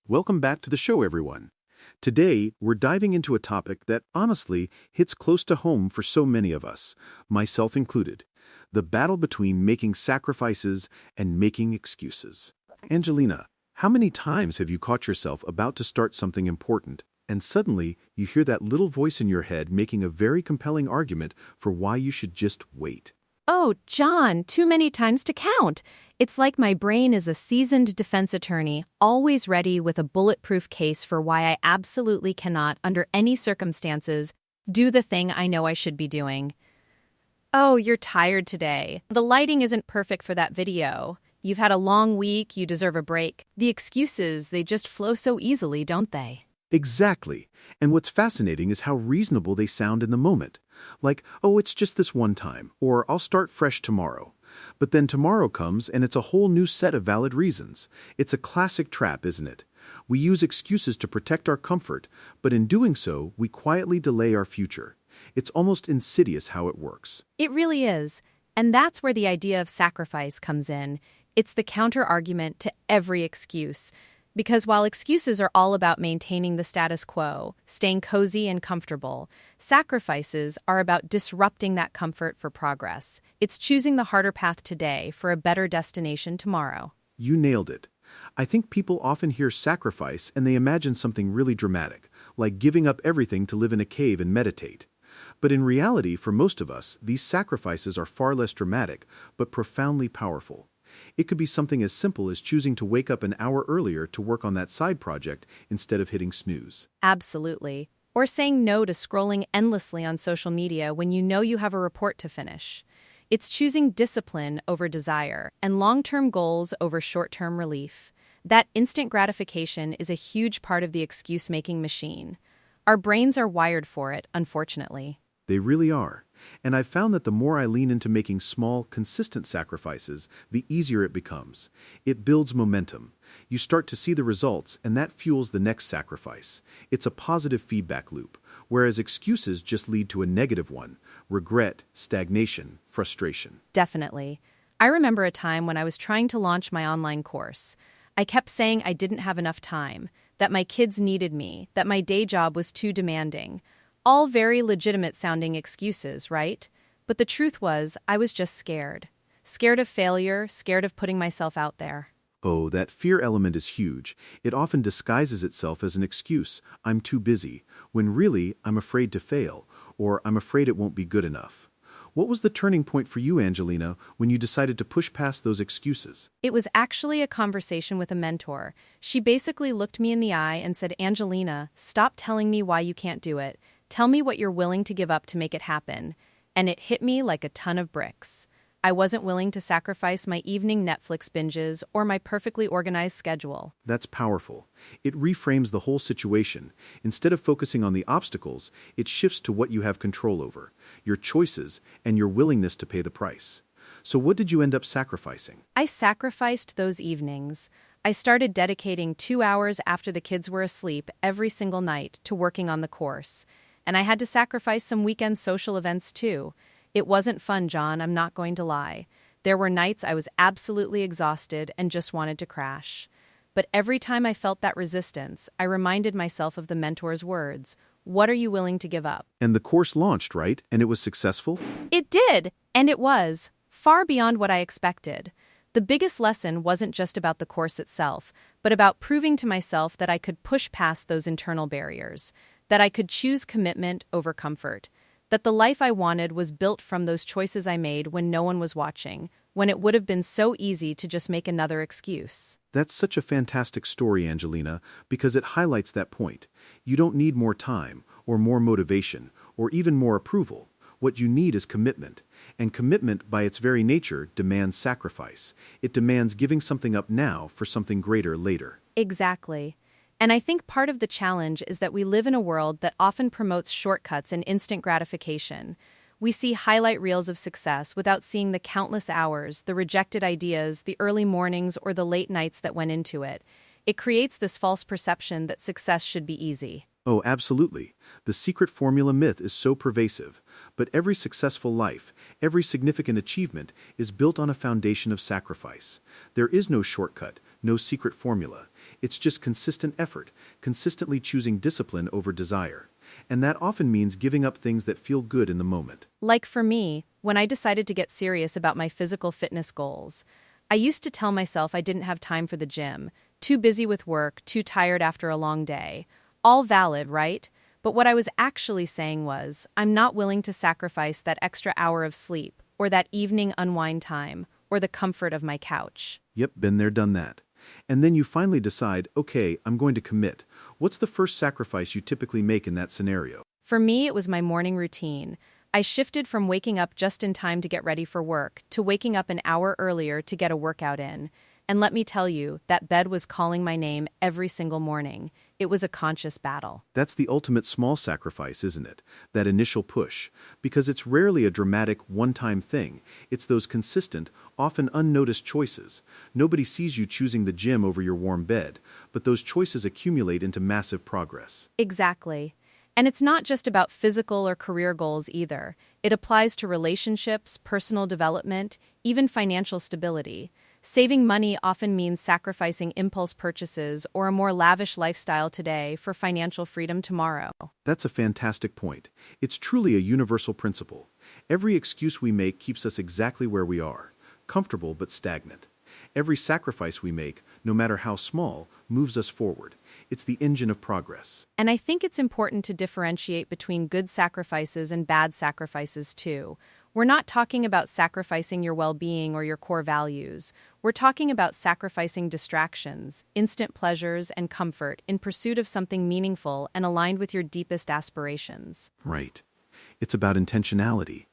Welcome back to the show, everyone. Today, we're diving into a topic that, honestly, hits close to home for so many of us, myself included: the battle between making sacrifices and making excuses. Angelina, how many times have you caught yourself about to start something important, and suddenly you hear that little voice in your head making a very compelling argument for why you should just wait? Oh, John, too many times to count. It's like my brain is a seasoned defense attorney, always ready with a bulletproof case for why I absolutely cannot, under any circumstances, do the thing I know I should be doing. Oh, you're tired today. The lighting isn't perfect for that video. You've had a long week, you deserve a break. The excuses, they just flow so easily, don't they? Exactly. And what's fascinating is how reasonable they sound in the moment. Like, oh, it's just this one time, or I'll start fresh tomorrow. But then tomorrow comes and it's a whole new set of valid reasons. It's a classic trap, isn't it? We use excuses to protect our comfort, but in doing so, we quietly delay our future. It's almost insidious how it works. It really is. And that's where the idea of sacrifice comes in. It's the counter-argument to every excuse. Because while excuses are all about maintaining the status quo, staying cozy and comfortable, sacrifices are about disrupting that comfort for progress. It's choosing the harder path today for a better destination tomorrow. You nailed it. I think people often hear sacrifice and they imagine something really dramatic, like giving up everything to live in a cave and meditate. But in reality, for most of us, these sacrifices are far less dramatic, but profoundly powerful. It could be something as simple as choosing to wake up an hour earlier to work on that side project instead of hitting snooze. Absolutely. Or saying no to scrolling endlessly on social media when you know you have a report to finish. It's choosing discipline over desire and long-term goals over short-term relief. That instant gratification is a huge part of the excuse-making machine. Our brains are wired for it, unfortunately. They really are. And I've found that the more I lean into making small, consistent sacrifices, the easier it becomes. It builds momentum. You start to see the results, and that fuels the next sacrifice. It's a positive feedback loop, whereas excuses just lead to a negative one: regret, stagnation, frustration. Definitely. I remember a time when I was trying to launch my online course. I kept saying I didn't have enough time, that my kids needed me, that my day job was too demanding. All very legitimate-sounding excuses, right? But the truth was, I was just scared. Scared of failure, scared of putting myself out there. Oh, that fear element is huge. It often disguises itself as an excuse: I'm too busy, when really, I'm afraid to fail, or I'm afraid it won't be good enough. What was the turning point for you, Angelina, when you decided to push past those excuses? It was actually a conversation with a mentor. She basically looked me in the eye and said, "Angelina, stop telling me why you can't do it. Tell me what you're willing to give up to make it happen." And it hit me like a ton of bricks. I wasn't willing to sacrifice my evening Netflix binges or my perfectly organized schedule. That's powerful. It reframes the whole situation. Instead of focusing on the obstacles, it shifts to what you have control over: your choices and your willingness to pay the price. So what did you end up sacrificing? I sacrificed those evenings. I started dedicating 2 hours after the kids were asleep every single night to working on the course. And I had to sacrifice some weekend social events too. It wasn't fun, John, I'm not going to lie. There were nights I was absolutely exhausted and just wanted to crash. But every time I felt that resistance, I reminded myself of the mentor's words: "What are you willing to give up?" And the course launched, right? And it was successful? It did, and it was far beyond what I expected. The biggest lesson wasn't just about the course itself, but about proving to myself that I could push past those internal barriers, that I could choose commitment over comfort, that the life I wanted was built from those choices I made when no one was watching, when it would have been so easy to just make another excuse. That's such a fantastic story, Angelina, because it highlights that point. You don't need more time, or more motivation, or even more approval. What you need is commitment. And commitment, by its very nature, demands sacrifice. It demands giving something up now for something greater later. Exactly. And I think part of the challenge is that we live in a world that often promotes shortcuts and instant gratification. We see highlight reels of success without seeing the countless hours, the rejected ideas, the early mornings, or the late nights that went into it. It creates this false perception that success should be easy. Oh, absolutely. The secret formula myth is so pervasive. But every successful life, every significant achievement is built on a foundation of sacrifice. There is no shortcut, no secret formula. It's just consistent effort, consistently choosing discipline over desire. And that often means giving up things that feel good in the moment. Like for me, when I decided to get serious about my physical fitness goals, I used to tell myself I didn't have time for the gym, too busy with work, too tired after a long day. All valid, right? But what I was actually saying was, I'm not willing to sacrifice that extra hour of sleep, or that evening unwind time, or the comfort of my couch. Yep, been there, done that. And then you finally decide, okay, I'm going to commit. What's the first sacrifice you typically make in that scenario? For me, it was my morning routine. I shifted from waking up just in time to get ready for work to waking up an hour earlier to get a workout in. And let me tell you, that bed was calling my name every single morning. It was a conscious battle. That's the ultimate small sacrifice, isn't it? That initial push. Because it's rarely a dramatic, one-time thing. It's those consistent, often unnoticed choices. Nobody sees you choosing the gym over your warm bed, but those choices accumulate into massive progress. Exactly. And it's not just about physical or career goals either. It applies to relationships, personal development, even financial stability. Saving money often means sacrificing impulse purchases or a more lavish lifestyle today for financial freedom tomorrow. That's a fantastic point. It's truly a universal principle. Every excuse we make keeps us exactly where we are, comfortable but stagnant. Every sacrifice we make, no matter how small, moves us forward. It's the engine of progress. And I think it's important to differentiate between good sacrifices and bad sacrifices too. We're not talking about sacrificing your well-being or your core values. We're talking about sacrificing distractions, instant pleasures, and comfort in pursuit of something meaningful and aligned with your deepest aspirations. Right. It's about intentionality.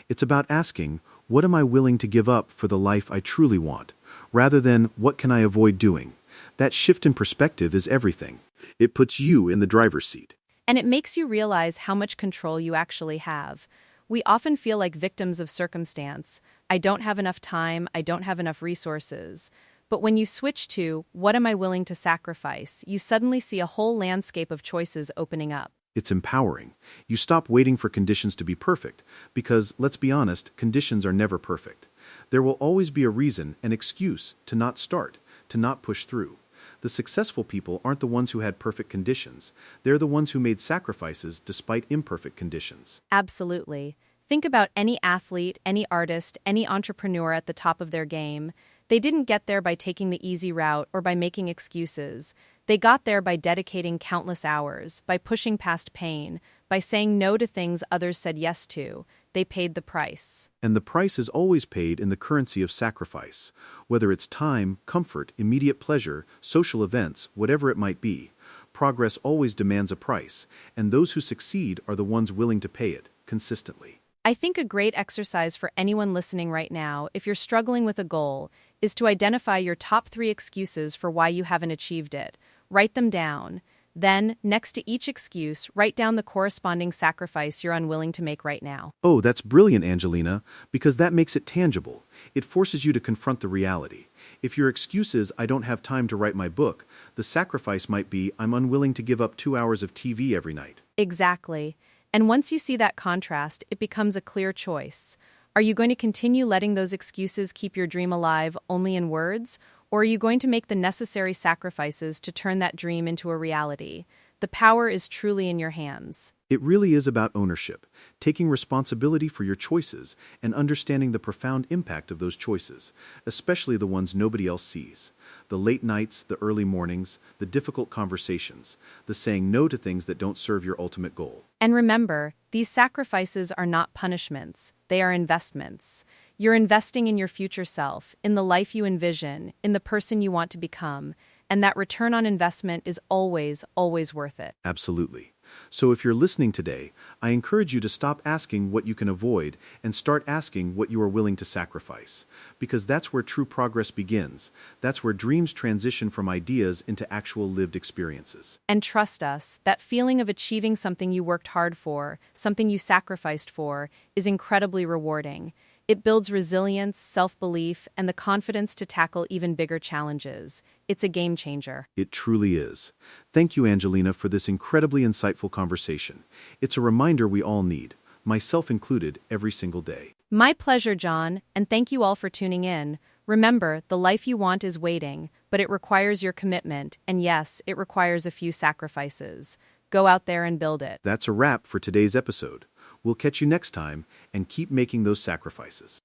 It's about asking, what am I willing to give up for the life I truly want, rather than what can I avoid doing? That shift in perspective is everything. It puts you in the driver's seat. And it makes you realize how much control you actually have. We often feel like victims of circumstance. I don't have enough time, I don't have enough resources. But when you switch to, what am I willing to sacrifice, you suddenly see a whole landscape of choices opening up. It's empowering. You stop waiting for conditions to be perfect, because, let's be honest, conditions are never perfect. There will always be a reason, an excuse, to not start, to not push through. The successful people aren't the ones who had perfect conditions. They're the ones who made sacrifices despite imperfect conditions. Absolutely. Think about any athlete, any artist, any entrepreneur at the top of their game. They didn't get there by taking the easy route or by making excuses. They got there by dedicating countless hours, by pushing past pain, by saying no to things others said yes to. They paid the price. And the price is always paid in the currency of sacrifice. Whether it's time, comfort, immediate pleasure, social events, whatever it might be, progress always demands a price, and those who succeed are the ones willing to pay it, consistently. I think a great exercise for anyone listening right now, if you're struggling with a goal, is to identify your top 3 excuses for why you haven't achieved it. Write them down. Then, next to each excuse, write down the corresponding sacrifice you're unwilling to make right now. Oh, that's brilliant, Angelina, because that makes it tangible. It forces you to confront the reality. If your excuse is, I don't have time to write my book, the sacrifice might be, I'm unwilling to give up 2 hours of TV every night. Exactly. And once you see that contrast, it becomes a clear choice. Are you going to continue letting those excuses keep your dream alive only in words? Or are you going to make the necessary sacrifices to turn that dream into a reality? The power is truly in your hands. It really is about ownership, taking responsibility for your choices and understanding the profound impact of those choices, especially the ones nobody else sees. The late nights, the early mornings, the difficult conversations, the saying no to things that don't serve your ultimate goal. And remember, these sacrifices are not punishments, they are investments. You're investing in your future self, in the life you envision, in the person you want to become, and that return on investment is always, always worth it. Absolutely. So if you're listening today, I encourage you to stop asking what you can avoid and start asking what you are willing to sacrifice. Because that's where true progress begins. That's where dreams transition from ideas into actual lived experiences. And trust us, that feeling of achieving something you worked hard for, something you sacrificed for, is incredibly rewarding. It builds resilience, self-belief, and the confidence to tackle even bigger challenges. It's a game changer. It truly is. Thank you, Angelina, for this incredibly insightful conversation. It's a reminder we all need, myself included, every single day. My pleasure, John, and thank you all for tuning in. Remember, the life you want is waiting, but it requires your commitment, and yes, it requires a few sacrifices. Go out there and build it. That's a wrap for today's episode. We'll catch you next time and keep making those sacrifices.